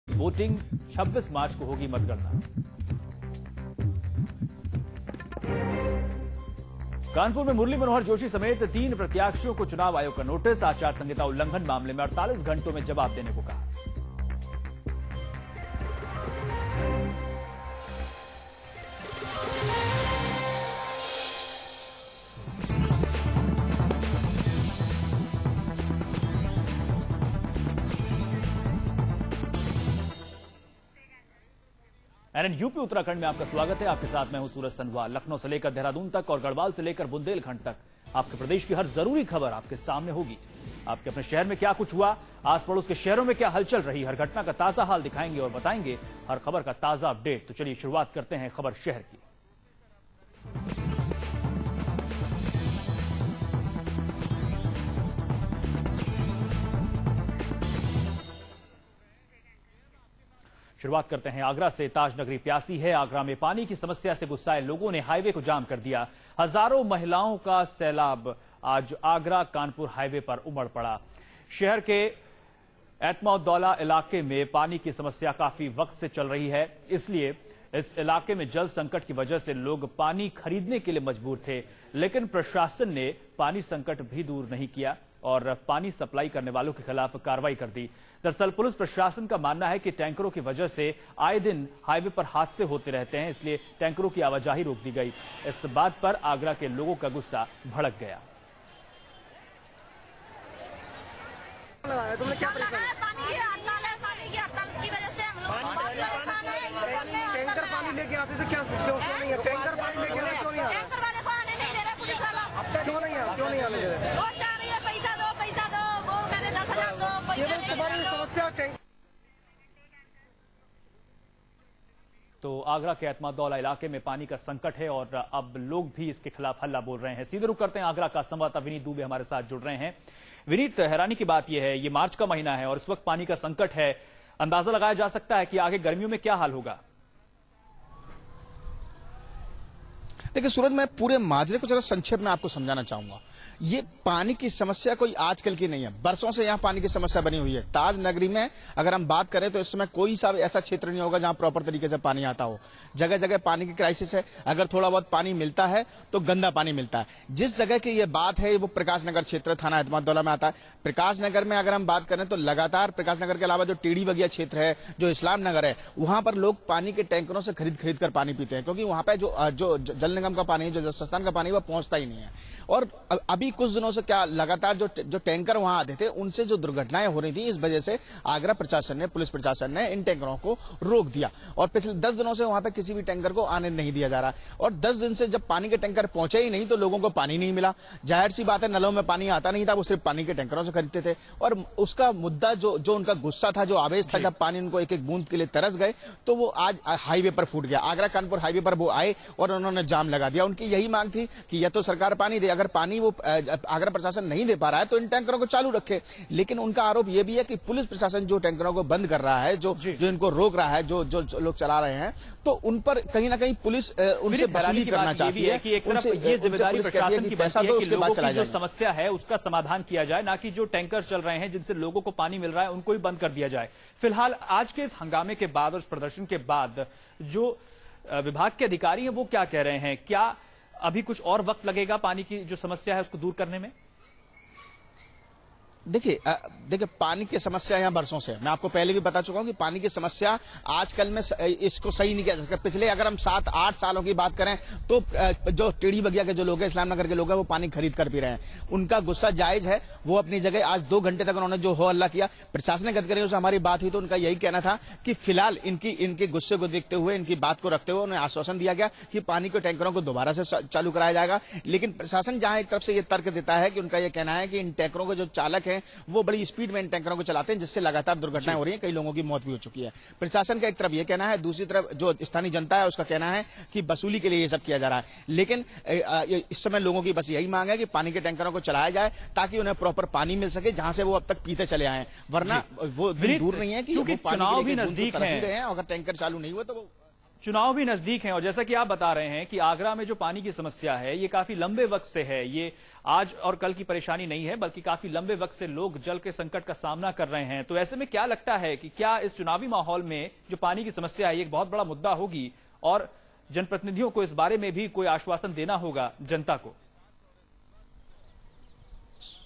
Voting 26 मार्च को होगी मतगणना। कानपुर में मुरली मनोहर जोशी समेत 3 प्रत्याशियों को चुनाव आयोग का नोटिस, आचार संहिता उल्लंघन मामले में 48 घंटों में जवाब देने को कहा। एनएन यूपी उत्तराखंड में आपका स्वागत है। आपके साथ मैं हूं सूरज सनवाल। लखनऊ से लेकर देहरादून तक और गढ़वाल से लेकर बुंदेलखंड तक आपके प्रदेश की हर जरूरी खबर आपके सामने होगी। आपके अपने शहर में क्या कुछ हुआ, आस पड़ोस के शहरों में क्या हलचल रही, हर घटना का ताजा हाल दिखाएंगे और बताएंगे हर खबर का ताजा अपडेट। तो चलिए शुरुआत करते हैं खबर शहर की। शुरुआत करते हैं आगरा से। ताजनगरी प्यासी है। आगरा में पानी की समस्या से गुस्साए लोगों ने हाईवे को जाम कर दिया। हजारों महिलाओं का सैलाब आज आगरा कानपुर हाईवे पर उमड़ पड़ा। शहर के एतमौदौला इलाके में पानी की समस्या काफी वक्त से चल रही है, इसलिए इस इलाके में जल संकट की वजह से लोग पानी खरीदने के लिए मजबूर थे, लेकिन प्रशासन ने पानी संकट भी दूर नहीं किया और पानी सप्लाई करने वालों के खिलाफ कार्रवाई कर दी। दरअसल पुलिस प्रशासन का मानना है कि टैंकरों की वजह से आए दिन हाईवे पर हादसे होते रहते हैं, इसलिए टैंकरों की आवाजाही रोक दी गई। इस बात पर आगरा के लोगों का गुस्सा भड़क गया। तुमने क्या परेशान है? पानी की हड़ताल की वजह से हम लोग बहुत परेशान हैं। टैंकर पानी लेके आते थे, क्या क्यों नहीं है? टैंकर पानी लेके आते क्यों नहीं आते? टैंकर वाले को आने नहीं दे रहे पुलिस वाला। अब तक क्यों नहीं आने दे रहे? वो चाह रही है पैसा दो, वो कह रहे 10,000 दो। तुम्हारी समस्या तो आगरा के एतमौदौला इलाके में पानी का संकट है और अब लोग भी इसके खिलाफ हल्ला बोल रहे हैं। सीधे रुख करते हैं आगरा का। संवाददाता विनीत दुबे हमारे साथ जुड़ रहे हैं। विनीत, हैरानी की बात यह है, ये मार्च का महीना है और इस वक्त पानी का संकट है। अंदाजा लगाया जा सकता है कि आगे गर्मियों में क्या हाल होगा? देखिए सूरज, मैं पूरे माजरे को जरा संक्षेप में आपको समझाना चाहूंगा। ये पानी की समस्या कोई आजकल की नहीं है, बरसों से यहाँ पानी की समस्या बनी हुई है। ताज नगरी में अगर हम बात करें तो इस समय कोई सा ऐसा क्षेत्र नहीं होगा जहाँ प्रॉपर तरीके से पानी आता हो। जगह जगह पानी की क्राइसिस है। अगर थोड़ा बहुत पानी मिलता है तो गंदा पानी मिलता है। जिस जगह की ये बात है वो प्रकाश नगर क्षेत्र थाना एतमौदौला में आता है। प्रकाश नगर में अगर हम बात करें तो लगातार प्रकाश नगर के अलावा जो टेढ़ी बगिया क्षेत्र है, जो इस्लाम नगर है, वहां पर लोग पानी के टैंकरों से खरीद कर पानी पीते हैं, क्योंकि वहां पर जो जल निगम का पानी, जो संस्थान का पानी, वो पहुंचता ही नहीं है। और अभी कुछ दिनों से क्या लगातार जो टैंकर वहां आते थे उनसे जो दुर्घटनाएं हो रही थी, इस वजह से आगरा प्रशासन ने, पुलिस प्रशासन ने इन टैंकरों को रोक दिया और पिछले 10 दिनों से वहां पे किसी भी टैंकर को आने नहीं दिया जा रहा। और 10 दिन से जब पानी के टैंकर पहुंचे ही नहीं तो लोगों को पानी नहीं मिला। जाहिर सी बात है, नलों में पानी आता नहीं था, वो सिर्फ पानी के टैंकरों से खरीदते थे। और उसका मुद्दा जो उनका गुस्सा था, जो आवेश था, जब पानी उनको एक एक बूंद के लिए तरस गए तो वो आज हाईवे पर फूट गया। आगरा कानपुर हाईवे पर वो आए और उन्होंने जाम लगा दिया। उनकी यही मांग थी कि या तो सरकार पानी दे, अगर पानी वो आगरा प्रशासन नहीं दे पा रहा है तो इन टैंकरों को चालू रखे। लेकिन उनका आरोप यह भी है कि पुलिस प्रशासन जो टैंकरों को बंद कर रहा है, जो इनको रोक रहा है, जो लोग चला रहे हैं, तो उन पर कहीं ना कहीं पुलिस उनसे वसूली करना चाहती है कि एक तरफ ये जिम्मेदारी प्रशासन की बनती है कि लोगों की जो समस्या है उसका समाधान किया जाए, ना कि जो टैंकर चल रहे हैं जिनसे लोगों को पानी मिल रहा है उनको ही बंद कर दिया जाए। फिलहाल आज के इस हंगामे के बाद और इस प्रदर्शन के बाद जो विभाग के अधिकारी हैं वो क्या कह रहे हैं? क्या अभी कुछ और वक्त लगेगा पानी की जो समस्या है उसको दूर करने में? देखिए पानी की समस्या यहाँ बरसों से है। मैं आपको पहले भी बता चुका हूँ कि पानी की समस्या आजकल में इसको सही नहीं किया जा सकता। पिछले अगर हम 7-8 सालों की बात करें तो जो टेढ़ी बगिया के जो लोग हैं, इस्लाम नगर के लोग हैं, वो पानी खरीद कर पी रहे हैं। उनका गुस्सा जायज है, वो अपनी जगह। आज 2 घंटे तक उन्होंने जो हो हल्ला किया, प्रशासनिक अधिकारियों से हमारी बात हुई तो उनका यही कहना था कि फिलहाल इनके गुस्से को देखते हुए, इनकी बात को रखते हुए उन्हें आश्वासन दिया गया कि पानी के टैंकरों को दोबारा से चालू कराया जाएगा। लेकिन प्रशासन जहां एक तरफ से ये तर्क देता है कि उनका यह कहना है कि इन टैंकरों के जो चालक हैं वो बड़ी स्पीड में इन टैंकरों को चलाते हैं, जिससे लगातार दुर्घटनाएं हो रही हैं, कई लोगों की मौत भी हो चुकी है। प्रशासन का एक तरफ ये कहना है, दूसरी तरफ जो स्थानीय जनता है उसका कहना है कि वसूली के लिए ये सब किया जा रहा है। लेकिन इस समय लोगों की बस यही मांग है कि पानी के टैंकरों को चलाया जाए ताकि उन्हें प्रॉपर पानी मिल सके जहां से वो अब तक पीते चले आए हैं। वरना वो दूर नहीं है कि चुनाव भी नजदीक है, अगर टैंकर चालू नहीं हुए तो वो चुनाव भी नजदीक हैं और जैसा कि आप बता रहे हैं कि आगरा में जो पानी की समस्या है ये काफी लंबे वक्त से है। ये आज और कल की परेशानी नहीं है, बल्कि काफी लंबे वक्त से लोग जल के संकट का सामना कर रहे हैं। तो ऐसे में क्या लगता है कि क्या इस चुनावी माहौल में जो पानी की समस्या है ये एक बहुत बड़ा मुद्दा होगी और जनप्रतिनिधियों को इस बारे में भी कोई आश्वासन देना होगा जनता को?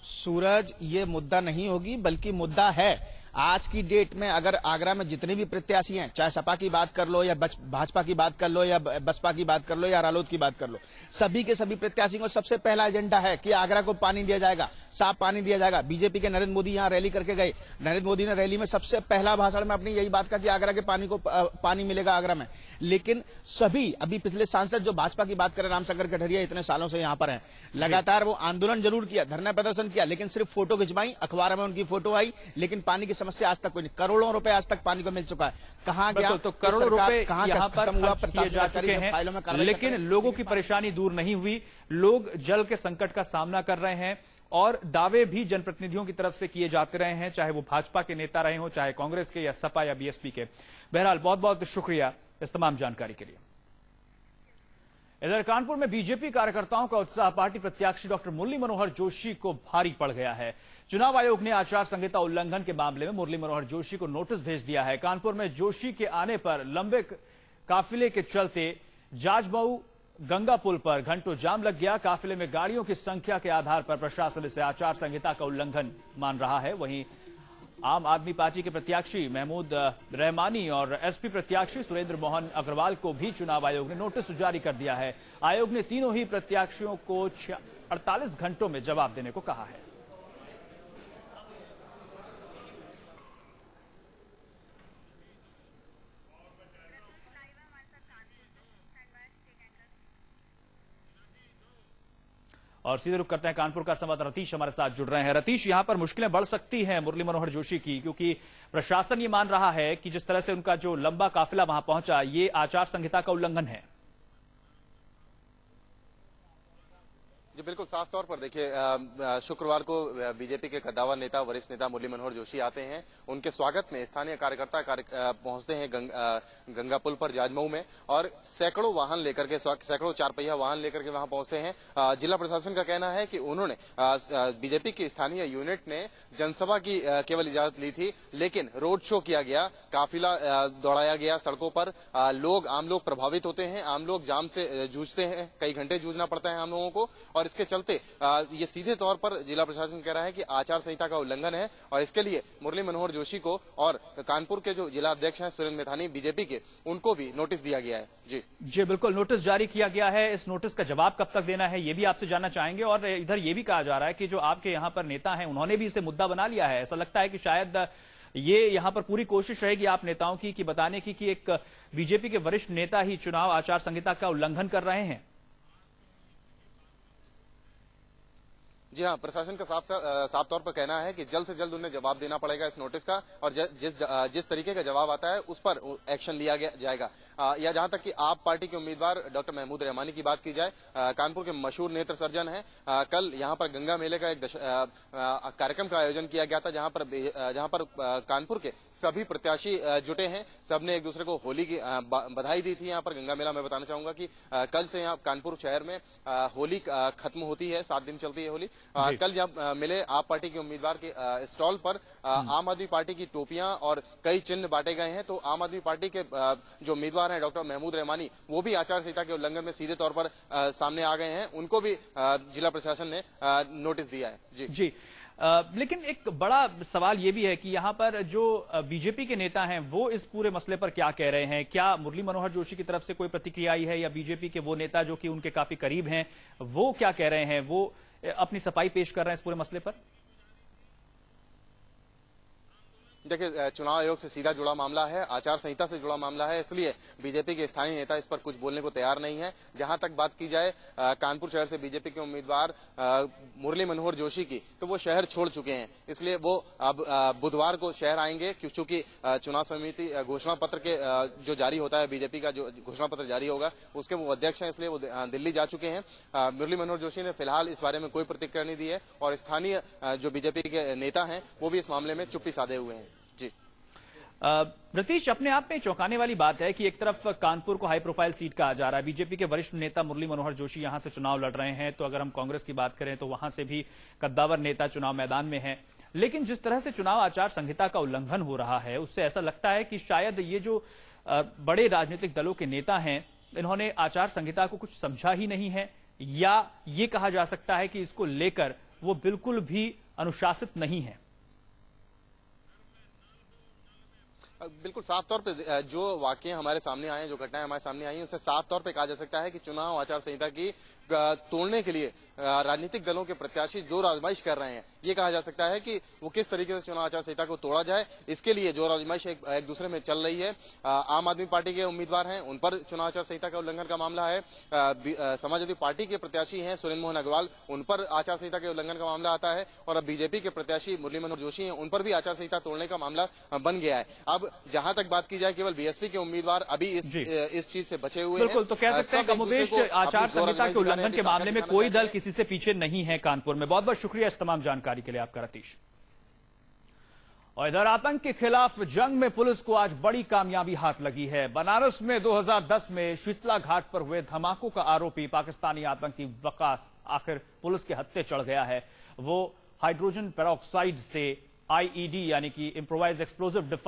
सूरज, ये मुद्दा नहीं होगी बल्कि मुद्दा है। आज की डेट में अगर आगरा में जितने भी प्रत्याशी हैं, चाहे सपा की बात कर लो या भाजपा की बात कर लो या बसपा की बात कर लो या रालोद की बात कर लो, सभी के सभी प्रत्याशियों को सबसे पहला एजेंडा है कि आगरा को पानी दिया जाएगा, साफ पानी दिया जाएगा। बीजेपी के नरेंद्र मोदी यहां रैली करके गए। नरेंद्र मोदी ने रैली में सबसे पहला भाषण में अपनी यही बात कहा कि आगरा के पानी को पानी मिलेगा आगरा में। लेकिन सभी अभी पिछले सांसद जो भाजपा की बात करें, रामशंकर कठरिया इतने सालों से यहां पर हैं, लगातार वो आंदोलन जरूर किया, धरना प्रदर्शन किया, लेकिन सिर्फ फोटो खिंचवाई, अखबार में उनकी फोटो आई, लेकिन पानी की समस्या आज तक कोई नहीं। करोड़ों रुपए आज तक पानी को मिल चुका है। कहां गया? तो करोड़ों रुपए कहां यहां पर खत्म हुआ? खर्च किए जा चुके हैं, लेकिन लोगों की परेशानी दूर नहीं हुई। लोग जल के संकट का सामना कर रहे हैं और दावे भी जनप्रतिनिधियों की तरफ से किए जाते रहे हैं, चाहे वो भाजपा के नेता रहे हो, चाहे कांग्रेस के या सपा या बीएसपी के। बहरहाल बहुत बहुत शुक्रिया इस तमाम जानकारी के लिए। इधर कानपुर में बीजेपी कार्यकर्ताओं का उत्साह पार्टी प्रत्याशी डॉक्टर मुरली मनोहर जोशी को भारी पड़ गया है। चुनाव आयोग ने आचार संहिता उल्लंघन के मामले में मुरली मनोहर जोशी को नोटिस भेज दिया है। कानपुर में जोशी के आने पर लंबे काफिले के चलते जाजमऊ गंगा पुल पर घंटों जाम लग गया। काफिले में गाड़ियों की संख्या के आधार पर प्रशासन इसे आचार संहिता का उल्लंघन मान रहा है। वहीं आम आदमी पार्टी के प्रत्याशी महमूद रहमानी और एसपी प्रत्याशी सुरेंद्र मोहन अग्रवाल को भी चुनाव आयोग ने नोटिस जारी कर दिया है। आयोग ने तीनों ही प्रत्याशियों को 48 घंटों में जवाब देने को कहा है। और सीधे रुख करते हैं कानपुर का संवाददाता रतीश हमारे साथ जुड़ रहे हैं। रतीश, यहां पर मुश्किलें बढ़ सकती हैं मुरली मनोहर जोशी की, क्योंकि प्रशासन ये मान रहा है कि जिस तरह से उनका जो लंबा काफिला वहां पहुंचा ये आचार संहिता का उल्लंघन है। जी बिल्कुल, साफ तौर पर देखिए, शुक्रवार को बीजेपी के कद्दावर नेता वरिष्ठ नेता मुरली मनोहर जोशी आते हैं। उनके स्वागत में स्थानीय कार्यकर्ता पहुंचते हैं गंगा पुल पर जाजमऊ में, और सैकड़ों वाहन लेकर के, सैकड़ों चारपहिया वाहन लेकर के वहां पहुंचते हैं। जिला प्रशासन का कहना है कि उन्होंने बीजेपी की स्थानीय यूनिट ने जनसभा की केवल इजाजत ली थी, लेकिन रोड शो किया गया, काफिला दौड़ाया गया सड़कों पर। आम लोग प्रभावित होते हैं, आम लोग जाम से जूझते हैं, कई घंटे जूझना पड़ता है आम लोगों को, और इसके चलते ये सीधे तौर पर जिला प्रशासन कह रहा है कि आचार संहिता का उल्लंघन है, और इसके लिए मुरली मनोहर जोशी को और कानपुर के जो जिला अध्यक्ष हैं सुरेंद्र मैथानी बीजेपी के, उनको भी नोटिस दिया गया है। जी बिल्कुल, नोटिस जारी किया गया है। इस नोटिस का जवाब कब तक देना है ये भी आपसे जानना चाहेंगे। और इधर ये भी कहा जा रहा है कि जो आपके यहाँ पर नेता हैं उन्होंने भी इसे मुद्दा बना लिया है। ऐसा लगता है कि शायद ये यहां पर पूरी कोशिश रहेगी आप नेताओं की कि बताने की कि एक बीजेपी के वरिष्ठ नेता ही चुनाव आचार संहिता का उल्लंघन कर रहे हैं। जी हाँ, प्रशासन का साफ तौर पर कहना है कि जल्द से जल्द उन्हें जवाब देना पड़ेगा इस नोटिस का, और जिस तरीके का जवाब आता है उस पर एक्शन लिया जाएगा। या जहां तक कि आप पार्टी के उम्मीदवार डॉक्टर महमूद रहमानी की बात की जाए, कानपुर के मशहूर नेत्र सर्जन हैं। कल यहां पर गंगा मेले का एक कार्यक्रम का आयोजन किया गया था, जहां पर कानपुर के सभी प्रत्याशी जुटे हैं। सबने एक दूसरे को होली की बधाई दी थी। यहाँ पर गंगा मेला, मैं बताना चाहूंगा कि कल से यहाँ कानपुर शहर में होली खत्म होती है, 7 दिन चलती है होली। कल जब मिले आप पार्टी के उम्मीदवार के स्टॉल पर आम आदमी पार्टी की टोपियां और कई चिन्ह बांटे गए हैं। तो आम आदमी पार्टी के जो उम्मीदवार हैं डॉक्टर महमूद रहमानी, वो भी आचार संहिता के उल्लंघन में सीधे तौर पर सामने आ गए हैं। उनको भी जिला प्रशासन ने नोटिस दिया है। जी लेकिन एक बड़ा सवाल ये भी है कि यहाँ पर जो बीजेपी के नेता हैं वो इस पूरे मसले पर क्या कह रहे हैं। क्या मुरली मनोहर जोशी की तरफ से कोई प्रतिक्रिया आई है, या बीजेपी के वो नेता जो कि उनके काफी करीब हैं वो क्या कह रहे हैं, वो अपनी सफाई पेश कर रहे हैं इस पूरे मसले पर? देखिए, चुनाव आयोग से सीधा जुड़ा मामला है, आचार संहिता से जुड़ा मामला है, इसलिए बीजेपी के स्थानीय नेता इस पर कुछ बोलने को तैयार नहीं है। जहां तक बात की जाए कानपुर शहर से बीजेपी के उम्मीदवार मुरली मनोहर जोशी की, तो वो शहर छोड़ चुके हैं, इसलिए वो अब बुधवार को शहर आएंगे, क्योंकि चुनाव समिति घोषणा पत्र के जो जारी होता है, बीजेपी का जो घोषणा पत्र जारी होगा उसके वो अध्यक्ष हैं, इसलिए वो दिल्ली जा चुके हैं। मुरली मनोहर जोशी ने फिलहाल इस बारे में कोई प्रतिक्रिया नहीं दी है, और स्थानीय जो बीजेपी के नेता हैं वो भी इस मामले में चुप्पी साधे हुए हैं। जी रतीश, अपने आप में चौंकाने वाली बात है कि एक तरफ कानपुर को हाई प्रोफाइल सीट कहा जा रहा है, बीजेपी के वरिष्ठ नेता मुरली मनोहर जोशी यहां से चुनाव लड़ रहे हैं, तो अगर हम कांग्रेस की बात करें तो वहां से भी कद्दावर नेता चुनाव मैदान में हैं। लेकिन जिस तरह से चुनाव आचार संहिता का उल्लंघन हो रहा है, उससे ऐसा लगता है कि शायद ये जो बड़े राजनीतिक दलों के नेता हैं, इन्होंने आचार संहिता को कुछ समझा ही नहीं है, या ये कहा जा सकता है कि इसको लेकर वो बिल्कुल भी अनुशासित नहीं है। बिल्कुल साफ तौर पे जो वाकये हमारे सामने आए हैं, जो घटनाएं हमारे सामने आई हैं, उससे साफ तौर पे कहा जा सकता है कि चुनाव आचार संहिता की तोड़ने के लिए राजनीतिक दलों के प्रत्याशी जोर आजमाइश कर रहे हैं। ये कहा जा सकता है कि वो किस तरीके से चुनाव आचार संहिता को तोड़ा जाए, इसके लिए जोर आजमाइश एक दूसरे में चल रही है। आम आदमी पार्टी के उम्मीदवार हैं, उन पर चुनाव आचार संहिता का उल्लंघन का मामला है। समाजवादी पार्टी के प्रत्याशी हैं सुरेंद्र मोहन अग्रवाल, उन पर आचार संहिता के उल्लंघन का मामला आता है। और अब बीजेपी के प्रत्याशी मुरली मनोहर जोशी हैं, उन पर भी आचार संहिता तोड़ने का मामला बन गया है। अब जहां तक बात की जाए, केवल बीएसपी के उम्मीदवार अभी इस चीज से बचे हुए हैं। बिल्कुल, तो कह सकते हैं कमोबेश आचार संहिता के उल्लंघन के मामले में कोई दल किसी से पीछे नहीं है कानपुर में। बहुत बहुत शुक्रिया इस तमाम जानकारी के लिए आपका रतीश। और इधर आतंक के खिलाफ जंग में पुलिस को आज बड़ी कामयाबी हाथ लगी है। बनारस में 2010 में शीतला घाट पर हुए धमाकों का आरोपी पाकिस्तानी आतंकी वकास आखिर पुलिस के हत्थे चढ़ गया है। वो हाइड्रोजन पेरोक्साइड से आईईडी यानी कि इम्प्रोवाइज एक्सप्लोजिव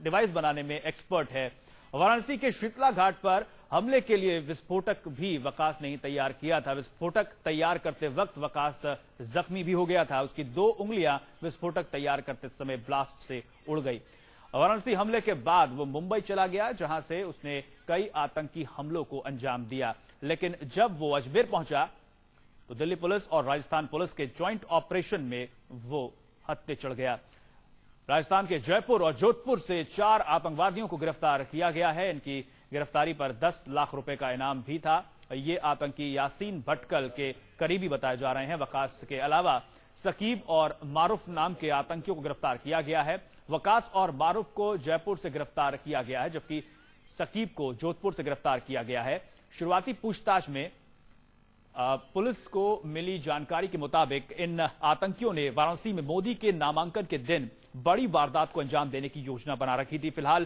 डिवाइस बनाने में एक्सपर्ट है। वाराणसी के शीतला घाट पर हमले के लिए विस्फोटक भी वकास ने ही तैयार किया था। विस्फोटक तैयार करते वक्त वकास जख्मी भी हो गया था। उसकी 2 उंगलियां विस्फोटक तैयार करते समय ब्लास्ट से उड़ गई। वाराणसी हमले के बाद वो मुंबई चला गया, जहां से उसने कई आतंकी हमलों को अंजाम दिया। लेकिन जब वो अजमेर पहुंचा तो दिल्ली पुलिस और राजस्थान पुलिस के ज्वाइंट ऑपरेशन में वो हत्थे चढ़ गया। राजस्थान के जयपुर और जोधपुर से 4 आतंकवादियों को गिरफ्तार किया गया है। इनकी गिरफ्तारी पर 10 लाख रुपए का इनाम भी था। ये आतंकी यासीन भटकल के करीबी बताए जा रहे हैं। वकास के अलावा सकीब और मारूफ नाम के आतंकियों को गिरफ्तार किया गया है। वकास और मारूफ को जयपुर से गिरफ्तार किया गया है, जबकि सकीब को जोधपुर से गिरफ्तार किया गया है। शुरुआती पूछताछ में पुलिस को मिली जानकारी के मुताबिक इन आतंकियों ने वाराणसी में मोदी के नामांकन के दिन बड़ी वारदात को अंजाम देने की योजना बना रखी थी। फिलहाल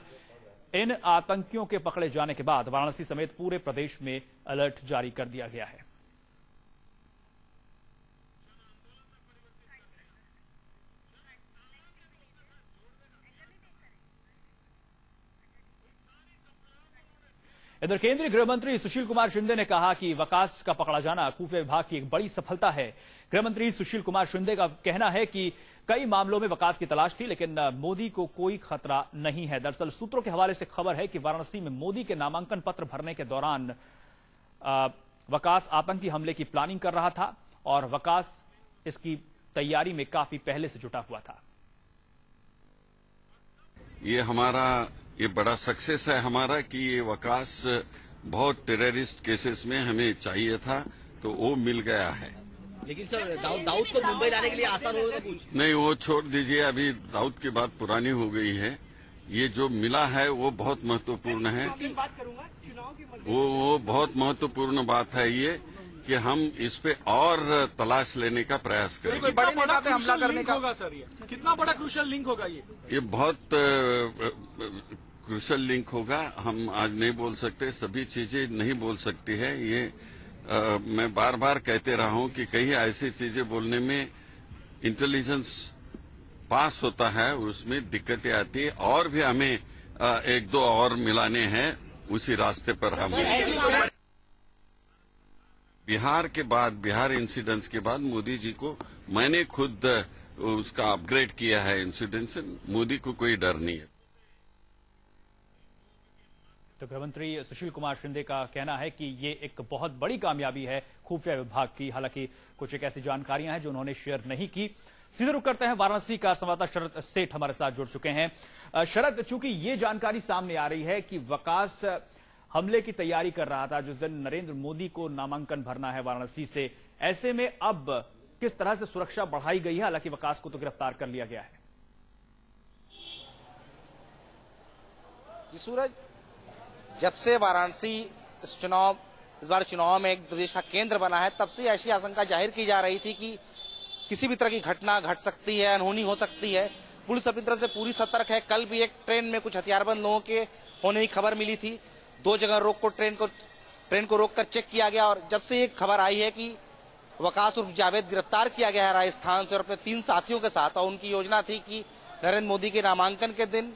इन आतंकियों के पकड़े जाने के बाद वाराणसी समेत पूरे प्रदेश में अलर्ट जारी कर दिया गया है। इधर केंद्रीय गृह मंत्री सुशील कुमार शिंदे ने कहा कि वकास का पकड़ा जाना खुफिया विभाग की एक बड़ी सफलता है। गृह मंत्री सुशील कुमार शिंदे का कहना है कि कई मामलों में वकास की तलाश थी, लेकिन मोदी को कोई खतरा नहीं है। दरअसल सूत्रों के हवाले से खबर है कि वाराणसी में मोदी के नामांकन पत्र भरने के दौरान वकास आतंकी हमले की प्लानिंग कर रहा था और वकास इसकी तैयारी में काफी पहले से जुटा हुआ था। ये बड़ा सक्सेस है हमारा कि ये वकास बहुत टेररिस्ट केसेस में हमें चाहिए था, तो वो मिल गया है। लेकिन सर दाऊद को मुंबई लाने के लिए आसान होगा कुछ? नहीं, वो छोड़ दीजिए, अभी दाऊद की बात पुरानी हो गई है। ये जो मिला है वो बहुत महत्वपूर्ण है। वो बहुत महत्वपूर्ण बात है ये कि हम इस पे और तलाश लेने का प्रयास करेंगे। कितना बड़ा हमला करने का होगा सर? ये कितना बड़ा क्रूशियल लिंक होगा? ये बहुत क्रूशियल लिंक होगा। हम आज नहीं बोल सकते, सभी चीजें नहीं बोल सकती है। ये मैं बार बार कहते रहा हूं कि कहीं ऐसी चीजें बोलने में इंटेलिजेंस पास होता है, उसमें दिक्कतें आती है। और भी हमें 1-2 और मिलाने हैं, उसी रास्ते पर हम। बिहार के बाद, बिहार इंसिडेंट्स के बाद मोदी जी को मैंने खुद उसका अपग्रेड किया है इंसिडेंट से। मोदी को कोई डर नहीं है। तो गृहमंत्री सुशील कुमार शिंदे का कहना है कि ये एक बहुत बड़ी कामयाबी है खुफिया विभाग की। हालांकि कुछ एक ऐसी जानकारियां हैं जो उन्होंने शेयर नहीं की। सीधे रुक करते हैं, वाराणसी का संवाददाता शरद सेठ हमारे साथ जुड़ चुके हैं। शरद, चूंकि ये जानकारी सामने आ रही है कि वकास हमले की तैयारी कर रहा था जिस दिन नरेंद्र मोदी को नामांकन भरना है वाराणसी से, ऐसे में अब किस तरह से सुरक्षा बढ़ाई गई है? हालांकि वकास को तो गिरफ्तार कर लिया गया है। जी सूरज, जब से वाराणसी इस बार चुनाव में एक प्रदेश का केंद्र बना है, तब से ऐसी आशंका जाहिर की जा रही थी कि किसी भी तरह की घटना घट सकती है, अनहोनी हो सकती है। पुलिस अपनी तरफ से पूरी सतर्क है। कल भी एक ट्रेन में कुछ हथियारबंद लोगों के होने की खबर मिली थी। 2 जगह ट्रेन को रोककर चेक किया गया और जब से ये खबर आई है कि वकास उर्फ जावेद गिरफ्तार किया गया है राजस्थान से और अपने 3 साथियों के साथ, और उनकी योजना थी कि नरेंद्र मोदी के नामांकन के दिन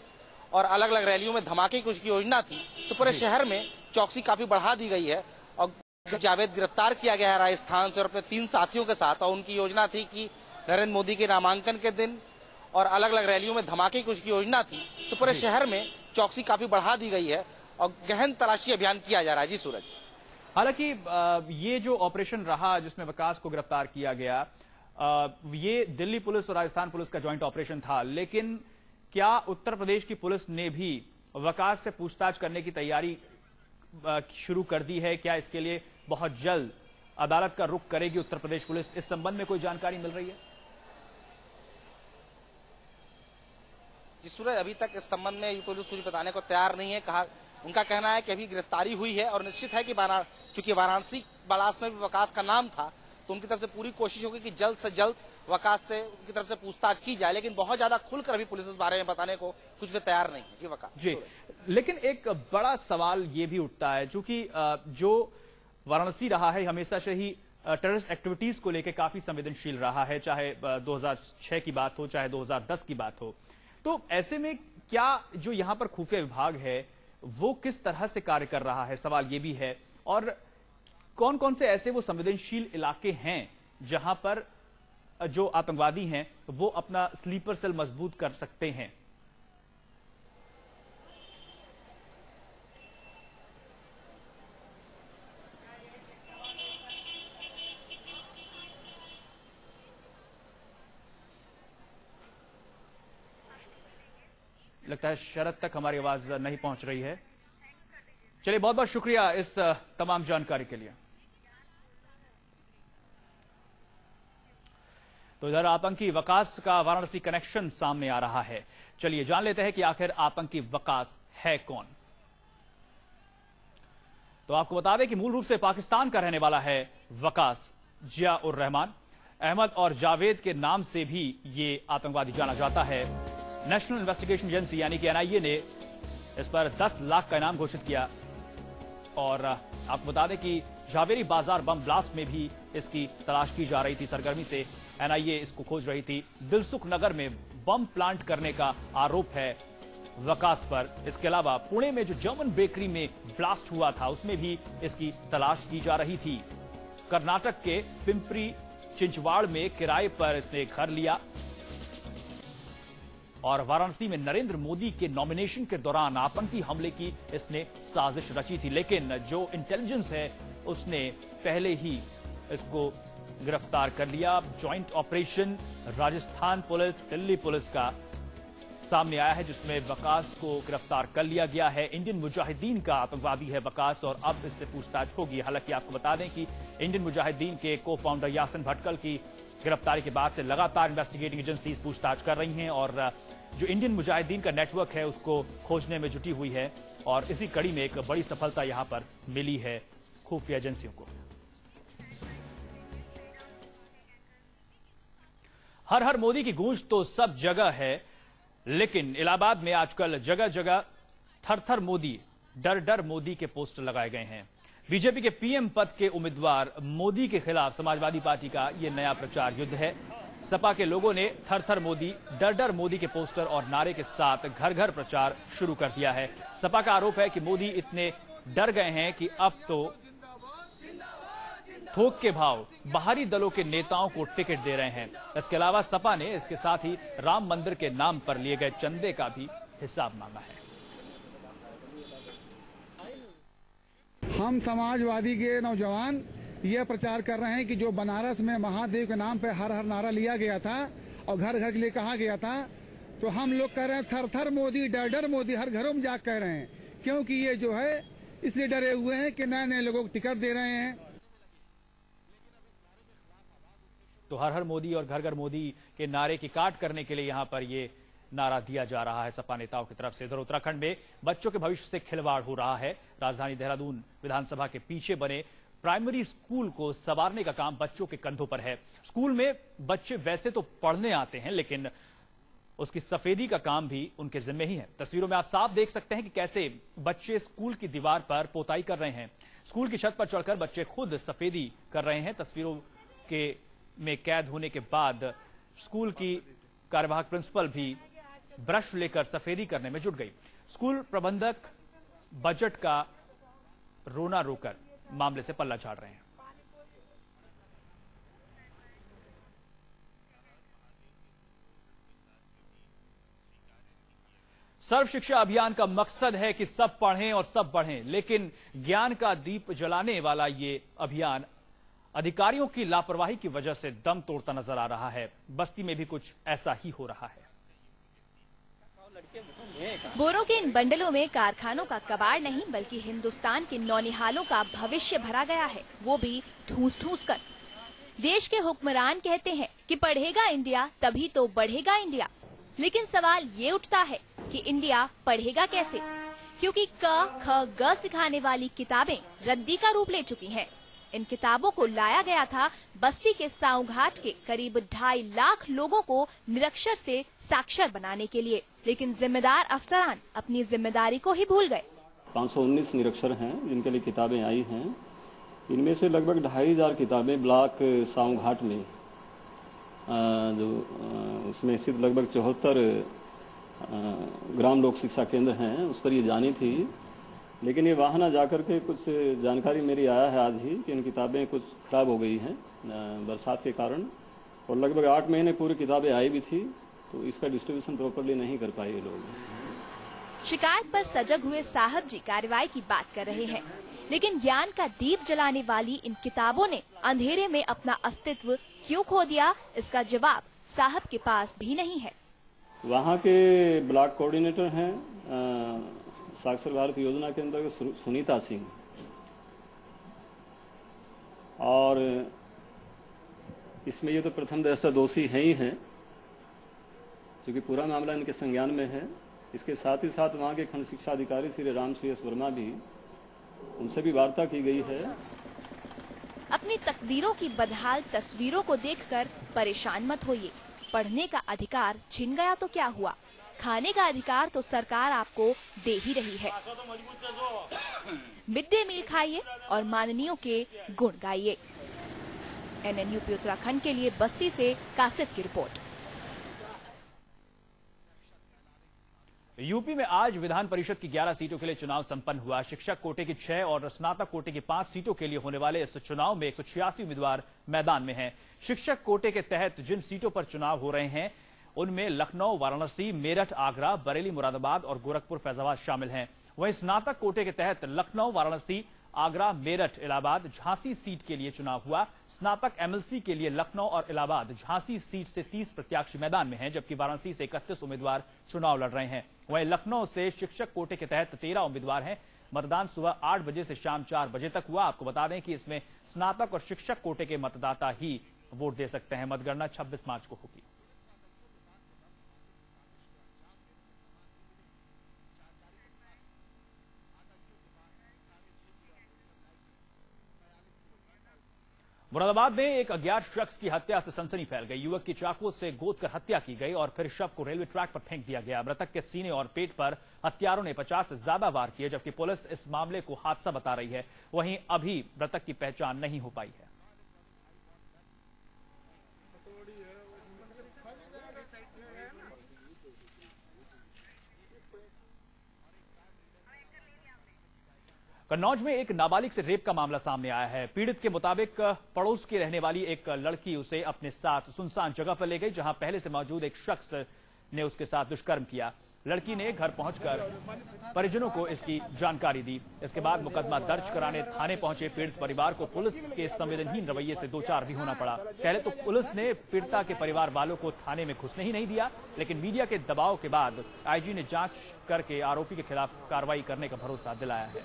और अलग अलग रैलियों में धमाके की उसकी योजना थी, तो पूरे शहर में चौकसी काफी बढ़ा दी गई है। और जावेद गिरफ्तार किया गया है राजस्थान से और अपने 3 साथियों के साथ, और उनकी योजना थी कि नरेंद्र मोदी के नामांकन के दिन और अलग अलग रैलियों में धमाके की उसकी योजना थी, तो पूरे शहर में चौकसी काफी बढ़ा दी गई है और गहन तलाशी अभियान किया जा रहा है। जी सूरज, हालांकि ये जो ऑपरेशन रहा जिसमें वकास को गिरफ्तार किया गया, ये दिल्ली पुलिस और राजस्थान पुलिस का ज्वाइंट ऑपरेशन था, लेकिन क्या उत्तर प्रदेश की पुलिस ने भी वकास से पूछताछ करने की तैयारी शुरू कर दी है? क्या इसके लिए बहुत जल्द अदालत का रुख करेगी उत्तर प्रदेश पुलिस? इस संबंध में कोई जानकारी मिल रही है? जी सूरज, अभी तक इस संबंध में पुलिस कुछ बताने को तैयार नहीं है। उनका कहना है कि अभी गिरफ्तारी हुई है और निश्चित है कि चूंकि वाराणसी ब्लास्ट में भी वकास का नाम था, तो उनकी तरफ से पूरी कोशिश होगी कि जल्द से जल्द वकास से उनकी तरफ से पूछताछ की जाए, लेकिन बहुत ज्यादा खुलकर अभी पुलिस इस बारे में बताने को कुछ भी तैयार नहीं है। जी वकास जी, लेकिन एक बड़ा सवाल ये भी उठता है, चूंकि जो वाराणसी रहा है हमेशा से ही टेररिस्ट एक्टिविटीज को लेकर काफी संवेदनशील रहा है, चाहे 2006 की बात हो चाहे 2010 की बात हो। तो ऐसे में क्या जो यहां पर खुफिया विभाग है वो किस तरह से कार्य कर रहा है, सवाल ये भी है। और कौन कौन से ऐसे वो संवेदनशील इलाके हैं जहां पर जो आतंकवादी हैं वो अपना स्लीपर सेल मजबूत कर सकते हैं? लगता है शरद तक हमारी आवाज नहीं पहुंच रही है। चलिए, बहुत बहुत शुक्रिया इस तमाम जानकारी के लिए। तो इधर आतंकी वकास का वाराणसी कनेक्शन सामने आ रहा है। चलिए जान लेते हैं कि आखिर आतंकी वकास है कौन। तो आपको बता दें कि मूल रूप से पाकिस्तान का रहने वाला है वकास जिया उर रहमान। अहमद और जावेद के नाम से भी ये आतंकवादी जाना जाता है। नेशनल इन्वेस्टिगेशन एजेंसी यानी कि एनआईए ने इस पर 10 लाख का इनाम घोषित किया। और आपको बता दें कि जावेरी बाजार बम ब्लास्ट में भी इसकी तलाश की जा रही थी। सरगर्मी से एनआईए इसको खोज रही थी। दिलसुख नगर में बम प्लांट करने का आरोप है वकास पर। इसके अलावा पुणे में जो जर्मन बेकरी में ब्लास्ट हुआ था उसमें भी इसकी तलाश की जा रही थी। कर्नाटक के पिंपरी चिंचवाड़ में किराए पर इसने एक घर लिया और वाराणसी में नरेंद्र मोदी के नॉमिनेशन के दौरान आतंकी हमले की इसने साजिश रची थी। लेकिन जो इंटेलिजेंस है उसने पहले ही इसको गिरफ्तार कर लिया। Joint operation Rajasthan police Delhi police का सामने आया है जिसमें वकास को गिरफ्तार कर लिया गया है। इंडियन मुजाहिदीन का आतंकवादी है वकास और अब इससे पूछताछ होगी। हालांकि आपको बता दें कि इंडियन मुजाहिदीन के को फाउंडर यासिन भटकल की गिरफ्तारी के बाद से लगातार इन्वेस्टिगेटिंग एजेंसीज पूछताछ कर रही हैं और जो इंडियन मुजाहिदीन का नेटवर्क है उसको खोजने में जुटी हुई है। और इसी कड़ी में एक बड़ी सफलता यहां पर मिली है खुफिया एजेंसियों को। हर हर मोदी की गूंज तो सब जगह है, लेकिन इलाहाबाद में आजकल जगह जगह थर थर मोदी डर डर मोदी के पोस्टर लगाए गए हैं। बीजेपी के पीएम पद के उम्मीदवार मोदी के खिलाफ समाजवादी पार्टी का यह नया प्रचार युद्ध है। सपा के लोगों ने थर थर मोदी डर डर मोदी के पोस्टर और नारे के साथ घर घर प्रचार शुरू कर दिया है। सपा का आरोप है कि मोदी इतने डर गए हैं कि अब तो थोक के भाव बाहरी दलों के नेताओं को टिकट दे रहे हैं। इसके अलावा सपा ने इसके साथ ही राम मंदिर के नाम पर लिए गए चंदे का भी हिसाब मांगा है। हम समाजवादी के नौजवान ये प्रचार कर रहे हैं कि जो बनारस में महादेव के नाम पे हर हर नारा लिया गया था और घर घर के लिए कहा गया था, तो हम लोग कह रहे हैं थर थर मोदी डर डर मोदी, हर घरों में जाकर कह रहे हैं, क्योंकि ये जो है इसलिए डरे हुए हैं कि नए नए लोगों को टिकट दे रहे हैं। तो हर हर मोदी और घर घर मोदी के नारे की काट करने के लिए यहां पर ये नारा दिया जा रहा है सपा नेताओं की तरफ से। इधर उत्तराखंड में बच्चों के भविष्य से खिलवाड़ हो रहा है। राजधानी देहरादून विधानसभा के पीछे बने प्राइमरी स्कूल को संवारने का काम बच्चों के कंधों पर है। स्कूल में बच्चे वैसे तो पढ़ने आते हैं, लेकिन उसकी सफेदी का काम भी उनके जिम्मे ही है। तस्वीरों में आप साफ देख सकते हैं कि कैसे बच्चे स्कूल की दीवार पर पोताई कर रहे हैं। स्कूल की छत पर चढ़कर बच्चे खुद सफेदी कर रहे हैं। तस्वीरों में कैद होने के बाद स्कूल की कार्यवाहक प्रिंसिपल भी ब्रश लेकर सफेदी करने में जुट गई। स्कूल प्रबंधक बजट का रोना रोकर मामले से पल्ला झाड़ रहे हैं। सर्व शिक्षा अभियान का मकसद है कि सब पढ़ें और सब बढ़ें, लेकिन ज्ञान का दीप जलाने वाला ये अभियान अधिकारियों की लापरवाही की वजह से दम तोड़ता नजर आ रहा है। बस्ती में भी कुछ ऐसा ही हो रहा है। बोरों के इन बंडलों में कारखानों का कबाड़ नहीं बल्कि हिंदुस्तान के नौनिहालों का भविष्य भरा गया है, वो भी ठूस ठूस कर। देश के हुक्मरान कहते हैं कि पढ़ेगा इंडिया तभी तो बढ़ेगा इंडिया, लेकिन सवाल ये उठता है कि इंडिया पढ़ेगा कैसे, क्योंकि क ख ग सिखाने वाली किताबें रद्दी का रूप ले चुकी हैं। इन किताबों को लाया गया था बस्ती के साऊ घाट के करीब 2.5 लाख लोगों को निरक्षर से साक्षर बनाने के लिए, लेकिन जिम्मेदार अफसरान अपनी जिम्मेदारी को ही भूल गए। 519 निरक्षर हैं जिनके लिए किताबें आई हैं। इनमें से लगभग 2500 किताबें ब्लॉक साऊ घाट में जो उसमें स्थित लगभग 74 ग्राम लोक शिक्षा केंद्र हैं उस पर ये जानी थी, लेकिन ये वहाँ जाकर के कुछ जानकारी मेरी आया है आज ही कि इन किताबें कुछ खराब हो गई हैं बरसात के कारण, और लगभग 8 महीने पूरी किताबें आई भी थी, तो इसका डिस्ट्रीब्यूशन प्रॉपर्ली नहीं कर पाए ये लोग। शिकायत पर सजग हुए साहब जी कार्रवाई की बात कर रहे हैं, लेकिन ज्ञान का दीप जलाने वाली इन किताबों ने अंधेरे में अपना अस्तित्व क्यों खो दिया, इसका जवाब साहब के पास भी नहीं है। वहाँ के ब्लॉक कोऑर्डिनेटर हैं साक्षर भारत योजना के अंतर्गत सुनीता सिंह, और इसमें ये तो प्रथम दृष्टया दोषी है ही हैं, क्योंकि पूरा मामला इनके संज्ञान में है। इसके साथ ही साथ वहाँ के खंड शिक्षा अधिकारी श्री राम सी एस वर्मा भी, उनसे भी वार्ता की गई है। अपनी तकदीरों की बदहाल तस्वीरों को देखकर परेशान मत होइए। पढ़ने का अधिकार छिन गया तो क्या हुआ, खाने का अधिकार तो सरकार आपको दे ही रही है। मिड डे मील खाइए और माननीयों के गुण गाइए। NNUP उत्तराखंड के लिए बस्ती से कासिफ की रिपोर्ट। यूपी में आज विधान परिषद की 11 सीटों के लिए चुनाव संपन्न हुआ। शिक्षक कोटे की 6 और स्नातक कोटे की 5 सीटों के लिए होने वाले इस चुनाव में 186 उम्मीदवार मैदान में हैं। शिक्षक कोटे के तहत जिन सीटों पर चुनाव हो रहे हैं उनमें लखनऊ, वाराणसी, मेरठ, आगरा, बरेली, मुरादाबाद और गोरखपुर, फैजाबाद शामिल हैं। वहीं स्नातक कोटे के तहत लखनऊ, वाराणसी, आगरा, मेरठ, इलाहाबाद, झांसी सीट के लिए चुनाव हुआ। स्नातक MLC के लिए लखनऊ और इलाहाबाद, झांसी सीट से 30 प्रत्याशी मैदान में हैं, जबकि वाराणसी से 31 उम्मीदवार चुनाव लड़ रहे हैं। वहीं लखनऊ से शिक्षक कोटे के तहत 13 उम्मीदवार हैं। मतदान सुबह 8 बजे से शाम 4 बजे तक हुआ। आपको बता दें कि इसमें स्नातक और शिक्षक कोटे के मतदाता ही वोट दे सकते हैं। मतगणना 26 मार्च को होगी। मुरादाबाद में एक अज्ञात शख्स की हत्या से सनसनी फैल गई। युवक की चाकू से गोद कर हत्या की गई और फिर शव को रेलवे ट्रैक पर फेंक दिया गया। मृतक के सीने और पेट पर हत्यारों ने 50 से ज्यादा वार किए, जबकि पुलिस इस मामले को हादसा बता रही है। वहीं अभी मृतक की पहचान नहीं हो पाई है। कन्नौज में एक नाबालिग से रेप का मामला सामने आया है। पीड़ित के मुताबिक पड़ोस की रहने वाली एक लड़की उसे अपने साथ सुनसान जगह पर ले गई, जहां पहले से मौजूद एक शख्स ने उसके साथ दुष्कर्म किया। लड़की ने घर पहुंचकर परिजनों को इसकी जानकारी दी। इसके बाद मुकदमा दर्ज कराने थाने पहुंचे पीड़ित परिवार को पुलिस के संवेदनहीन रवैये से 2-4 भी होना पड़ा। पहले तो पुलिस ने पीड़िता के परिवार वालों को थाने में घुसने ही नहीं दिया, लेकिन मीडिया के दबाव के बाद IG ने जांच करके आरोपी के खिलाफ कार्रवाई करने का भरोसा दिलाया है।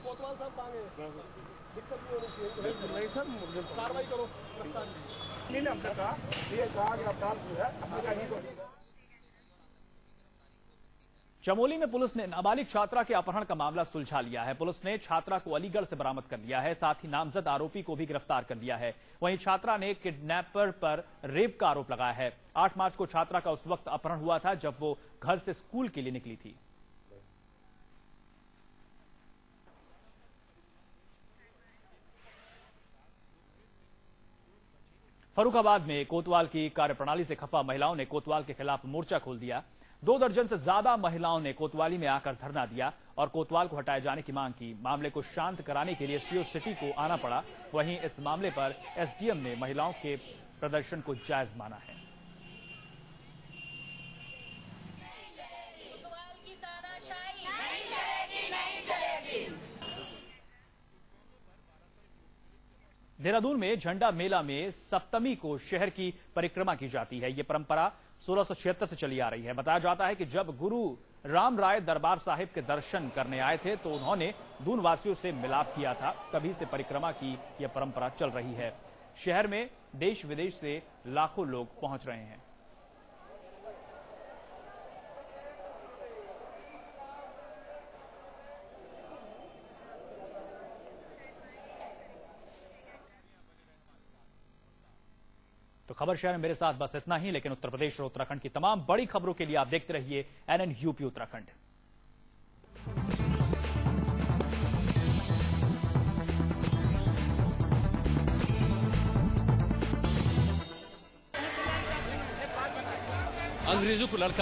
चमोली में पुलिस ने नाबालिग छात्रा के अपहरण का मामला सुलझा लिया है। पुलिस ने छात्रा को अलीगढ़ से बरामद कर लिया है, साथ ही नामजद आरोपी को भी गिरफ्तार कर लिया है। वहीं छात्रा ने किडनैपर पर रेप का आरोप लगाया है। 8 मार्च को छात्रा का उस वक्त अपहरण हुआ था जब वो घर से स्कूल के लिए निकली थी। फर्रुखाबाद में कोतवाल की कार्यप्रणाली से खफा महिलाओं ने कोतवाल के खिलाफ मोर्चा खोल दिया। 2 दर्जन से ज्यादा महिलाओं ने कोतवाली में आकर धरना दिया और कोतवाल को हटाए जाने की मांग की। मामले को शांत कराने के लिए सीओ सिटी को आना पड़ा। वहीं इस मामले पर एसडीएम ने महिलाओं के प्रदर्शन को जायज माना है। देहरादून में झंडा मेला में सप्तमी को शहर की परिक्रमा की जाती है। ये परंपरा 1676 से चली आ रही है। बताया जाता है कि जब गुरु राम राय दरबार साहिब के दर्शन करने आए थे तो उन्होंने दून वासियों से मिलाप किया था। तभी से परिक्रमा की यह परंपरा चल रही है। शहर में देश विदेश से लाखों लोग पहुंच रहे हैं। तो खबर शहर में मेरे साथ बस इतना ही, लेकिन उत्तर प्रदेश और उत्तराखंड की तमाम बड़ी खबरों के लिए आप देखते रहिए NN UP उत्तराखंड। अंग्रेजों को लड़का